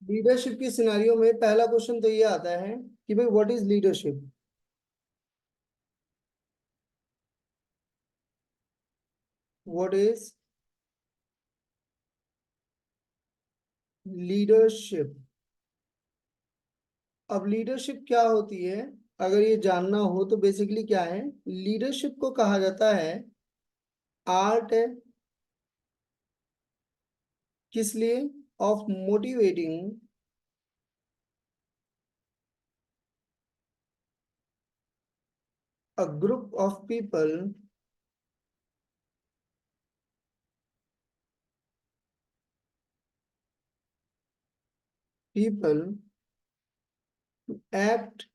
Leadership की scenario में पहला क्वेश्चन तो ये आता है कि भाई what is leadership. What is leadership. अब लीडरशिप क्या होती है, अगर ये जानना हो तो बेसिकली क्या है, लीडरशिप को कहा जाता है आर्ट है, किस लिए, of motivating a group of people people act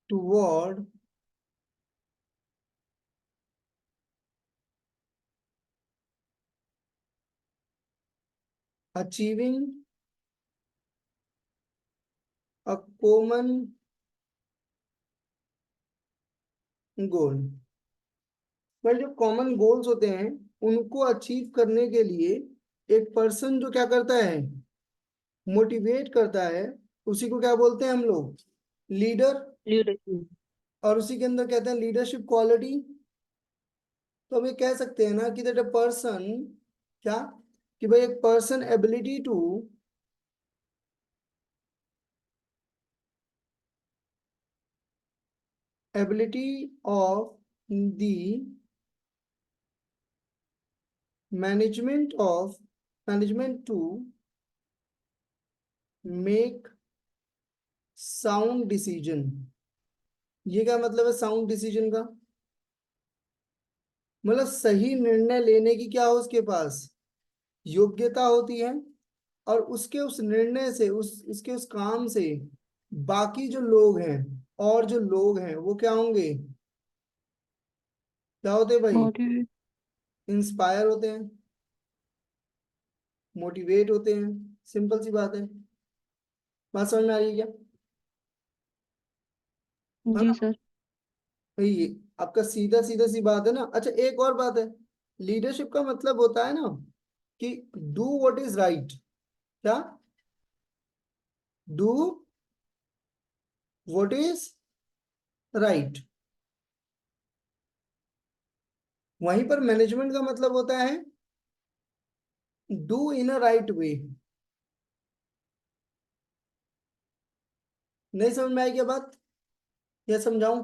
toward achieving a common goal। पर जो कॉमन गोल्स होते हैं उनको अचीव करने के लिए एक पर्सन जो क्या करता है, मोटिवेट करता है, उसी को क्या बोलते हैं हम लोग, लीडर। लीडरशिप। और उसी के अंदर कहते हैं लीडरशिप क्वालिटी। तो हम ये कह सकते हैं ना कि दैट अ पर्सन, क्या, कि भाई एक person ability to ability of the management to make sound decision. ये क्या मतलब है साउंड डिसीजन का, मतलब सही निर्णय लेने की क्या हो उसके पास योग्यता होती है। और उसके उस निर्णय से उसके उस काम से बाकी जो लोग हैं, और जो लोग हैं वो क्या होंगे, क्या होते हैं भाई, मोटिवेट। इंस्पायर होते हैं, मोटिवेट होते हैं। सिंपल सी बात है। बात समझ में आ रही है क्या, है जी ना सर। भाई, ये आपका सीधा सीधा सी बात है ना। अच्छा एक और बात है, लीडरशिप का मतलब होता है ना कि डू व्हाट इज राइट। क्या, डू व्हाट इज राइट। वहीं पर मैनेजमेंट का मतलब होता है do in a right way. नहीं समझ में आई क्या बात, या समझाऊं।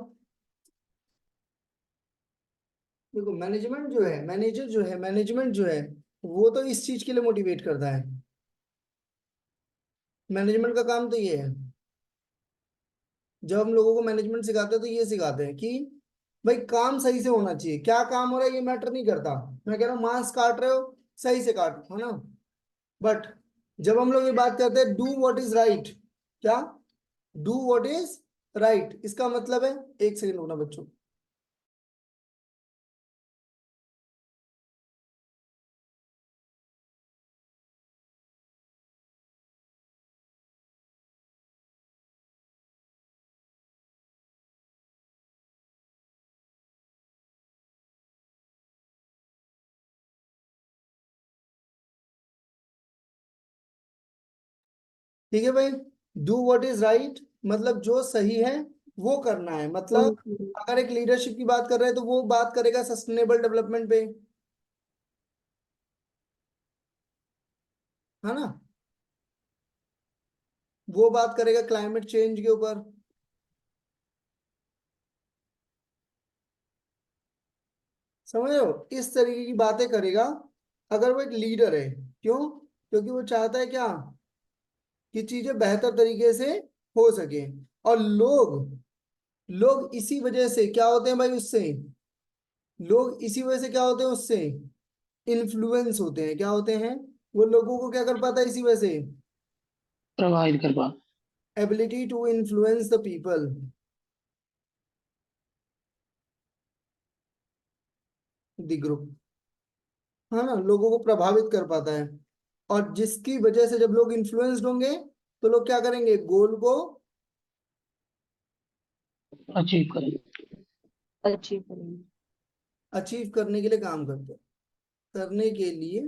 देखो मैनेजमेंट जो है, मैनेजर जो है, मैनेजमेंट जो है वो तो इस चीज के लिए मोटिवेट करता है। मैनेजमेंट का काम तो ये है, जब हम लोगों को मैनेजमेंट सिखाते हैं तो ये सिखाते हैं कि भाई काम सही से होना चाहिए, क्या काम हो रहा है ये मैटर नहीं करता। मैं कह रहा हूँ मांस काट रहे हो, सही से काटो, है ना। बट जब हम लोग ये बात करते हैं डू व्हाट इज राइट, क्या, डू व्हाट इज राइट, इसका मतलब है, एक सेकंड होना बच्चों। ठीक है भाई, डू व्हाट इज राइट मतलब जो सही है वो करना है। मतलब अगर एक लीडरशिप की बात कर रहे हैं तो वो बात करेगा सस्टेनेबल डेवलपमेंट पे, है ना, वो बात करेगा क्लाइमेट चेंज के ऊपर। समझ रहे हो, इस तरीके की बातें करेगा अगर वो एक लीडर है। क्यों, क्योंकि वो चाहता है क्या, कि चीजें बेहतर तरीके से हो सके। और लोग लोग इसी वजह से क्या होते हैं भाई, उससे लोग इसी वजह से क्या होते हैं, उससे इन्फ्लुएंस होते हैं। क्या होते हैं, वो लोगों को क्या कर पाता है इसी वजह से, प्रभावित कर पा। Ability to influence the people, the group, है ना, लोगों को प्रभावित कर पाता है। और जिसकी वजह से जब लोग इन्फ्लुएंस्ड होंगे तो लोग क्या करेंगे, गोल को अचीव करें। अचीव करेंगे। अचीव करने के लिए काम करते हैं, करने के लिए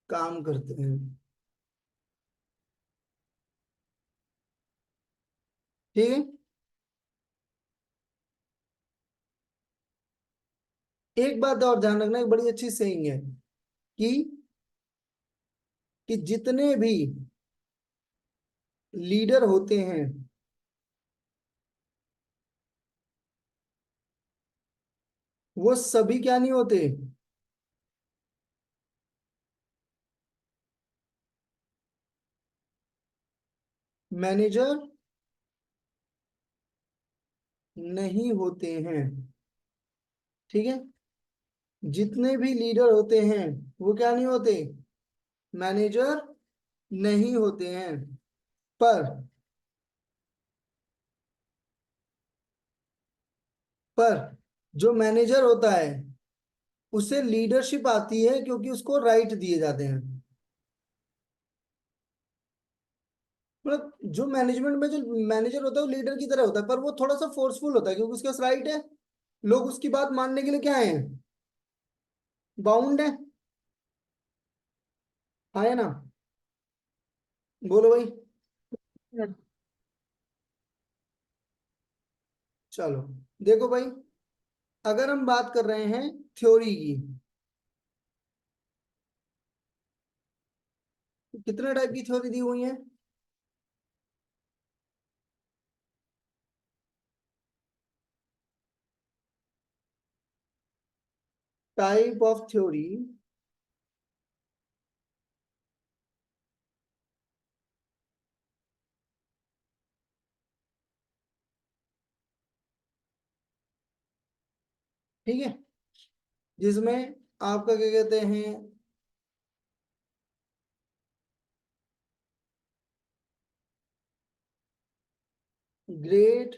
काम करते हैं। ठीक है। एक बात और ध्यान रखना, एक बड़ी अच्छी सेइंग है कि जितने भी लीडर होते हैं वो सभी क्या नहीं होते, मैनेजर नहीं होते हैं। ठीक है। जितने भी लीडर होते हैं वो क्या नहीं होते, मैनेजर नहीं होते हैं। पर पर जो मैनेजर होता है उसे लीडरशिप आती है क्योंकि उसको राइट दिए जाते हैं। मतलब जो मैनेजमेंट में जो मैनेजर होता है वो लीडर की तरह होता है, पर वो थोड़ा सा फोर्सफुल होता है क्योंकि उसके पास राइट है। लोग उसकी बात मानने के लिए क्या है, बाउंड है। हाँ है ना। बोलो भाई। सर। चलो देखो भाई, अगर हम बात कर रहे हैं थ्योरी की, तो कितने टाइप की थ्योरी दी हुई है, टाइप ऑफ थ्योरी। ठीक है। जिसमें आपका क्या कहते हैं, ग्रेट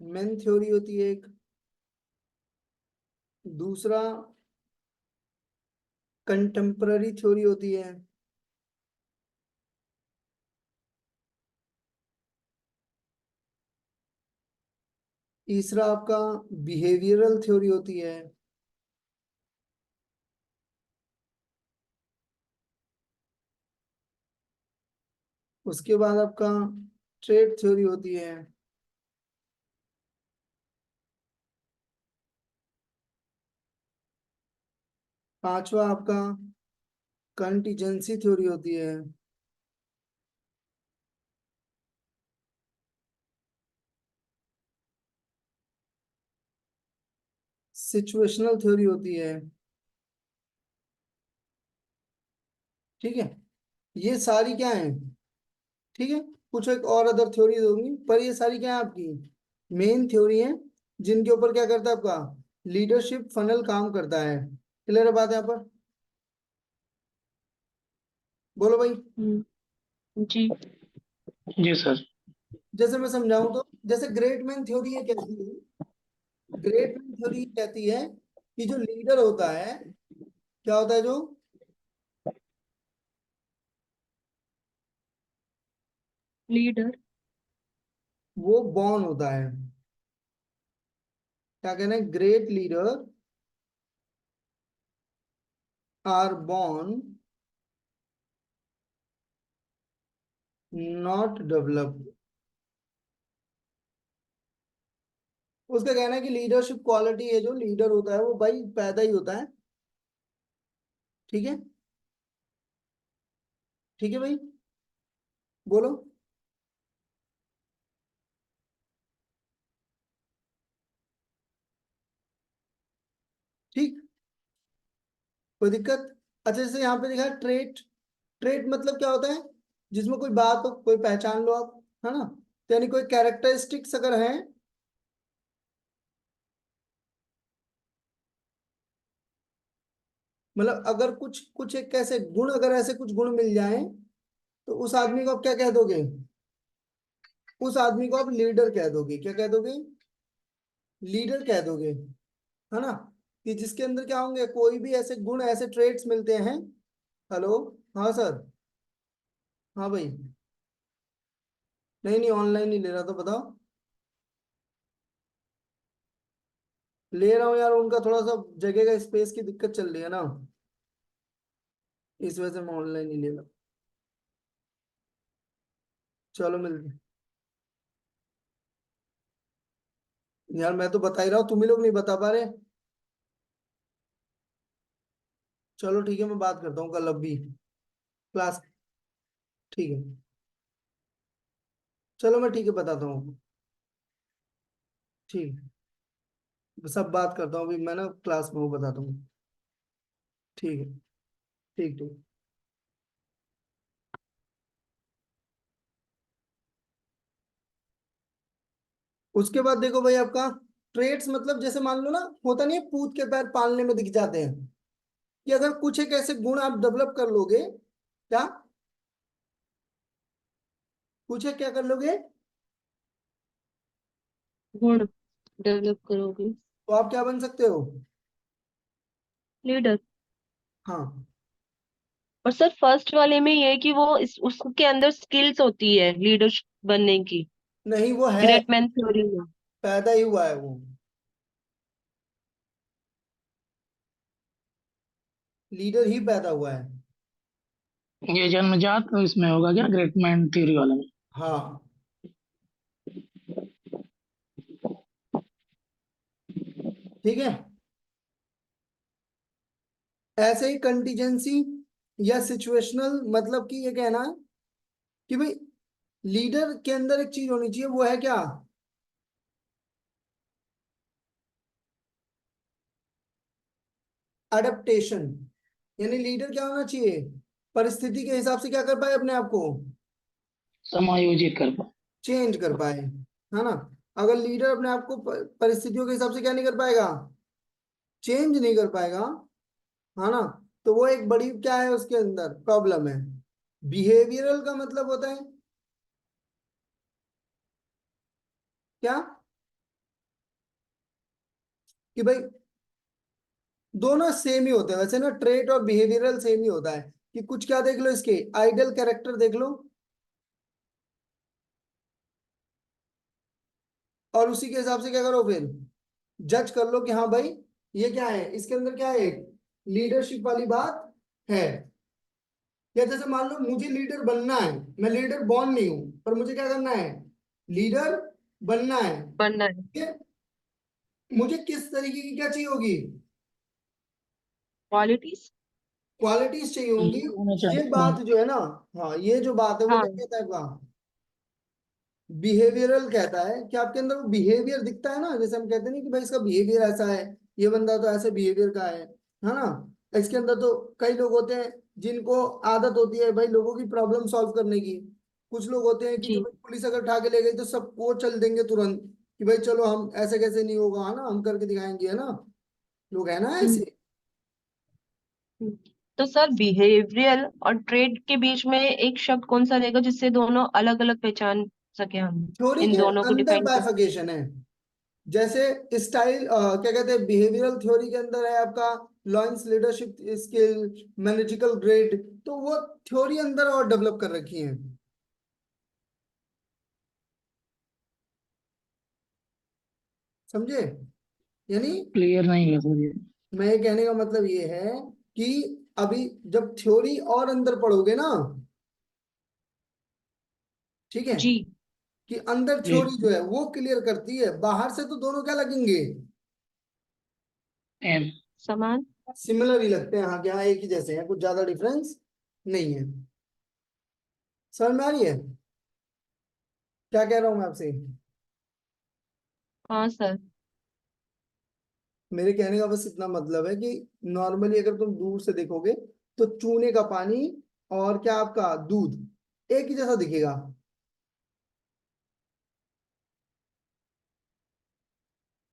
मैन थ्योरी होती है एक, दूसरा कंटेम्पररी थ्योरी होती है, तीसरा आपका बिहेवियरल थ्योरी होती है, उसके बाद आपका ट्रेड थ्योरी होती है, पांचवा आपका कंटीजेंसी थ्योरी होती है, सिचुएशनल थ्योरी होती है। ठीक है। ये सारी क्या है, ठीक है, कुछ एक और अदर थ्योरीज होंगी पर ये सारी क्या है आपकी मेन थ्योरी है, जिनके ऊपर क्या करता है आपका लीडरशिप फनल काम करता है। क्लियर है बात यहाँ पर। बोलो भाई। जी। जी सर। जैसे मैं समझाऊं तो, जैसे ग्रेट मैन थ्योरी ये कहती है, ग्रेट मैन थ्योरी कहती है कि जो लीडर होता है, क्या होता है, जो लीडर। वो बॉर्न होता है। क्या कहना है, great leader are born not developed. उसका कहना है कि लीडरशिप क्वालिटी है, जो लीडर होता है वो भाई पैदा ही होता है। ठीक है। ठीक है भाई। बोलो। ठीक। कोई दिक्कत। अच्छा जैसे यहाँ पे लिखा है ट्रेट, ट्रेट मतलब क्या होता है, जिसमें कोई बात हो, कोई पहचान लो आप, है ना, तो यानी कोई कैरेक्टरिस्टिक्स अगर है, मतलब अगर कुछ कुछ एक कैसे गुण, अगर ऐसे कुछ गुण मिल जाएं तो उस आदमी को आप क्या कह दोगे, उस आदमी को आप लीडर कह दोगे। क्या कह दोगे, लीडर कह दोगे, है ना, कि जिसके अंदर क्या होंगे, कोई भी ऐसे गुण ऐसे ट्रेट्स मिलते हैं। हेलो। हाँ सर। हाँ भाई। नहीं नहीं, ऑनलाइन नहीं ले रहा, तो बताओ। ले रहा हूँ यार, उनका थोड़ा सा जगह का स्पेस की दिक्कत चल रही है ना। इस वजह से मैं ऑनलाइन ही ले लो। चलो मिलते हैं। यार मैं तो बता ही रहा हूँ, तुम ही लोग नहीं बता पा रहे। चलो ठीक है, मैं बात करता हूँ कल अब भी क्लास। ठीक है, चलो मैं ठीक है बताता हूँ। ठीक है, सब बात करता हूँ अभी मैं ना क्लास में हूँ, बताता हूँ। ठीक है। ठीक ठीक। उसके बाद देखो भाई आपका ट्रेड्स, मतलब जैसे मान लो ना, होता नहीं है पूत के पैर पालने में दिख जाते हैं, कि अगर कुछ एक ऐसे गुण आप डेवलप कर लोगे, क्या कुछ एक क्या कर लोगे, गुण डेवलप करोगे। तो आप क्या बन सकते हो। लीडर। हाँ। और सर फर्स्ट वाले में ये है कि वो उसके अंदर स्किल्स होती है लीडर बनने की। नहीं वो है, ग्रेट मैन थ्योरी में। पैदा ही हुआ है वो, लीडर ही पैदा हुआ है। ये जन्मजात इसमें होगा क्या, ग्रेट मैन थ्योरी वाले में? हाँ। ठीक है। ऐसे ही कंटीजेंसी या सिचुएशनल, मतलब कि ये कहना है कि भाई लीडर के अंदर एक चीज होनी चाहिए, वो है क्या, अडेप्टेशन। यानी लीडर क्या होना चाहिए, परिस्थिति के हिसाब से क्या कर पाए, अपने आप को समायोजित कर पाए। चेंज कर पाए, है ना। अगर लीडर अपने आप को परिस्थितियों के हिसाब से क्या नहीं कर पाएगा, चेंज नहीं कर पाएगा, है ना, तो वो एक बड़ी क्या है, उसके अंदर प्रॉब्लम है। बिहेवियरल का मतलब होता है क्या, कि भाई दोनों सेम ही होते हैं वैसे ना, ट्रेट और बिहेवियरल सेम ही होता है। कि कुछ क्या देख लो, इसके आइडल कैरेक्टर देख लो, और उसी के हिसाब से क्या करो फिर, जज कर लो कि हाँ भाई ये क्या है, इसके अंदर क्या है, लीडरशिप वाली बात है। या जैसे मान लो मुझे लीडर बनना है, मैं लीडर बॉर्न नहीं हूं, पर मुझे क्या करना है, लीडर बनना है। बनना है। ठीक है? मुझे किस तरीके की क्या चाहिए होगी, क्वालिटीज। क्वालिटीज चाहिए होंगी। ये होना ये चाहिए, हाँ। बात जो है ना, हाँ ये जो बात है वो क्या हाँ कहता है आपका, बिहेवियरल कहता है कि आपके अंदर वो बिहेवियर दिखता है ना, जैसे हम कहते नहीं कि भाई इसका बिहेवियर ऐसा है, ये बंदा तो ऐसे बिहेवियर का है ना। इसके अंदर तो कई लोग होते हैं जिनको आदत होती है भाई लोगों की प्रॉब्लम सॉल्व करने की। कुछ लोग होते हैं कि जो जी। भाई पुलिस अगर उठा के ले गई तो सब वो चल देंगे तुरंत, कि भाई चलो हम ऐसे कैसे नहीं होगा, है ना, हम करके दिखाएंगे, है ना। लोग है ना हम्म। ऐसे। हम्म। तो सर बिहेवियरल और ट्रेड के बीच में एक शब्द कौन सा रहेगा जिससे दोनों अलग अलग पहचान सके हम, थ्योरी इन के दोनों को अंदर डिफाइन कर। बाइफर्केशन है। जैसे स्टाइल क्या कहते हैं, बिहेवियरल थ्योरी के अंदर है आपका लॉयंस लीडरशिप स्किल, मैनेजिकल ग्रेड, तो वो थ्योरी अंदर और डेवलप कर रखी है, समझे। यानी क्लियर नहीं है सर ये। मैं कहने का मतलब ये है कि अभी जब थ्योरी और अंदर पढ़ोगे ना, ठीक है, जी। कि अंदर जी। थ्योरी जो है वो क्लियर करती है, बाहर से तो दोनों क्या लगेंगे, एम। समान। सिमिलर ही लगते हैं, हाँ क्या एक ही जैसे हैं, कुछ ज्यादा डिफरेंस नहीं है। समझ में आ रही है क्या कह रहा हूं मैं आपसे। हाँ सर। मेरे कहने का बस इतना मतलब है कि नॉर्मली अगर तुम दूर से देखोगे तो चूने का पानी और क्या आपका दूध एक ही जैसा दिखेगा,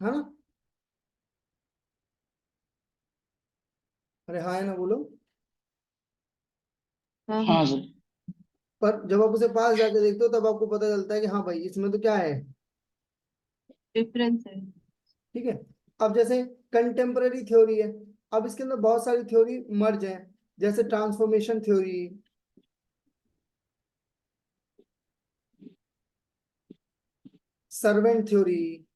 है ना। अरे हाँ है ना, बोलो। हाँ हाँ। हाँ सर। पर जब आप उसे पास जाके देखते हो तब आपको पता चलता है कि हाँ भाई इसमें तो क्या है। डिफरेंस है। ठीक है। अब जैसे कंटेम्पररी थ्योरी है, अब इसके अंदर बहुत सारी थ्योरी मर्ज है, जैसे ट्रांसफॉर्मेशन थ्योरी, सर्वेंट थ्योरी,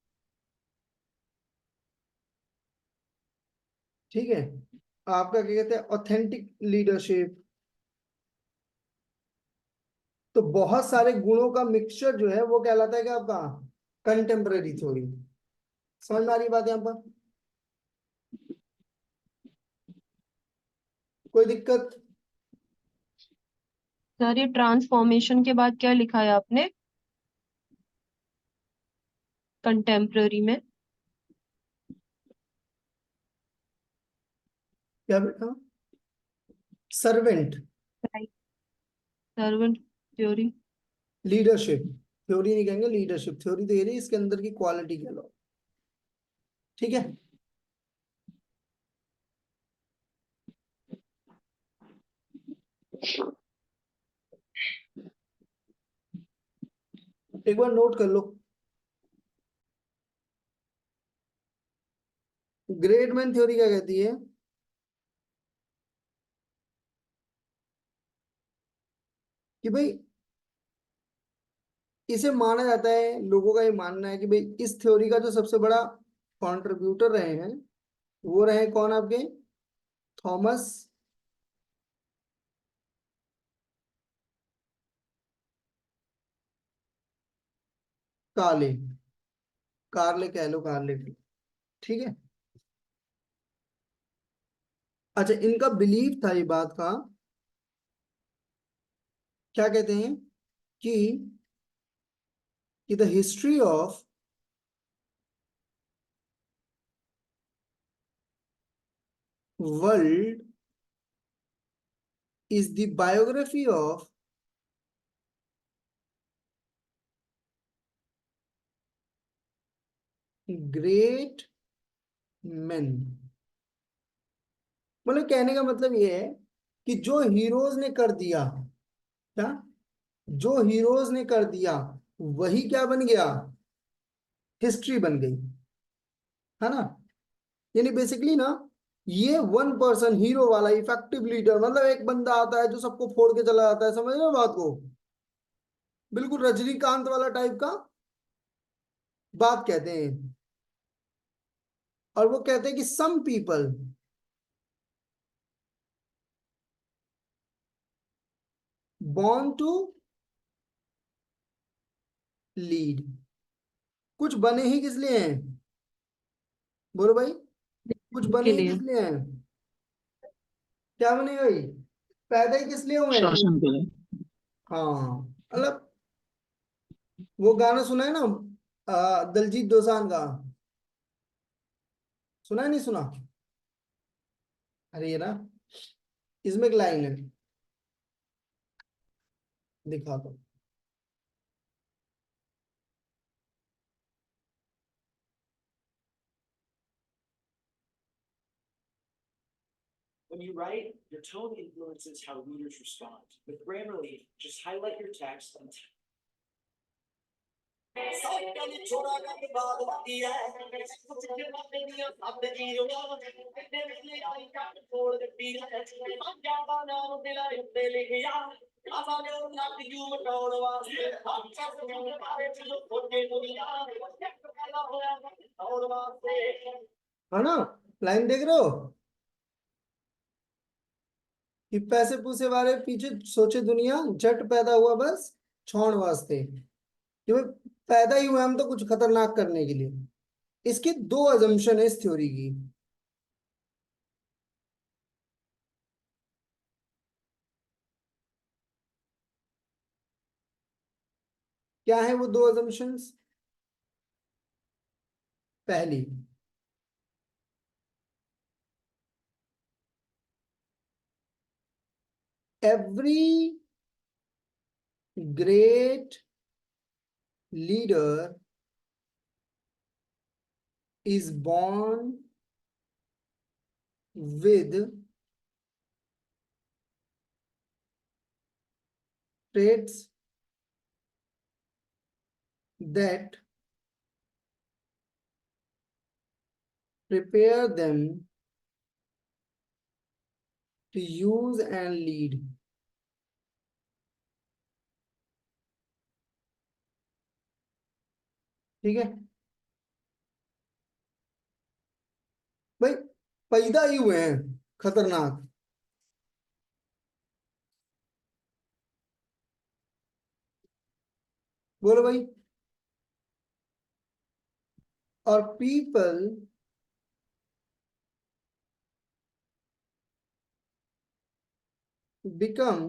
ठीक है, आपका क्या कहते हैं, ऑथेंटिक लीडरशिप। तो बहुत सारे गुणों का मिक्सचर जो है वो कहलाता है क्या आपका, कंटेम्पररी थ्योरी। समझ में आ रही बात यहाँ पर, कोई दिक्कत? सर ये ट्रांसफॉर्मेशन के बाद क्या लिखा है आपने कंटेम्प्ररी में? क्या बेटा? Servant servant theory. Leadership theory नहीं कहेंगे, लीडरशिप थ्योरी तो ये रही, इसके अंदर की क्वालिटी कह लो, ठीक है। एक बार नोट कर लो, ग्रेट मैन थ्योरी क्या कहती है कि भाई, इसे माना जाता है, लोगों का ये मानना है कि भाई इस थ्योरी का जो सबसे बड़ा कंट्रीब्यूटर रहे हैं वो रहे कौन आपके, थॉमस कार्ले, कार्ले कह लो, कार्ले, ठीक है। अच्छा, इनका बिलीव था ये बात का, क्या कहते हैं कि the history of world is the biography of great main. मतलब कहने का मतलब ये है कि जो हीरोज ने कर दिया, क्या, जो हीरोज ने कर दिया वही क्या बन गया, हिस्ट्री बन गई, है ना। यानी बेसिकली ना, ये वन पर्सन हीरो वाला इफेक्टिव लीडर, मतलब एक बंदा आता है जो सबको फोड़ के चला जाता है, समझ रहे हो बात को, बिल्कुल रजनीकांत वाला टाइप का बात कहते हैं। और वो कहते हैं कि some people born to lead, कुछ बने ही किस लिए हैं, बोलो भाई, कुछ बने के ही लिए। किस लिए हैं, क्या बने भाई, पैदा ही किस लिए हुए हैं। शासन के लिए। हाँ, मतलब वो गाना सुना है ना, दलजीत दोसांझ का, सुना है नहीं सुना? अरे ये ना, इसमें एक लाइन है, दिखा दो। When you write, your tone influences how readers respond. With Grammarly, just highlight your text and है ना, लाइन देख रहे हो कि पैसे पूसे वाले पीछे सोचे दुनिया, जट पैदा हुआ बस छौड़ वास्ते, कि भाई पैदा ही हुए हम तो कुछ खतरनाक करने के लिए। इसकी दो अजम्पशन है इस थ्योरी की, क्या है वो दो अजम्पशंस? पहली, every great leader is born with traits that prepare them to use and lead। ठीक है भाई, पैदा ही हुए हैं खतरनाक। बोलो भाई। और people become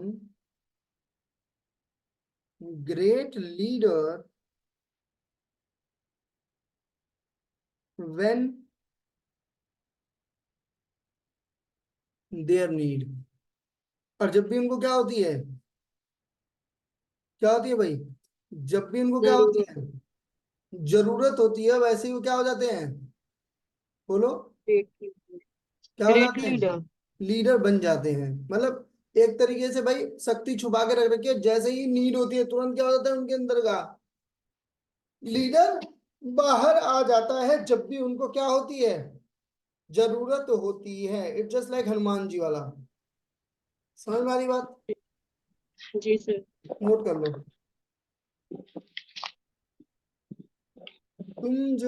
great leader when their need। और जब भी उनको क्या होती है, क्या होती है भाई, जब भी उनको क्या होती जरूरत। है, जरूरत होती है, वैसे ही वो क्या हो जाते हैं, बोलो, क्या हो ग्रेट जाते हैं, लीडर। लीडर बन जाते हैं। मतलब एक तरीके से भाई शक्ति छुपा के रख रखी है, जैसे ही नीड होती है तुरंत क्या हो जाता है उनके अंदर का, लीडर बाहर आ जाता है जब भी उनको क्या होती है, जरूरत होती है। It's just like Hanuman ji वाला। समझ में आ रही बात? जी सर। नोट कर लो। तुम जो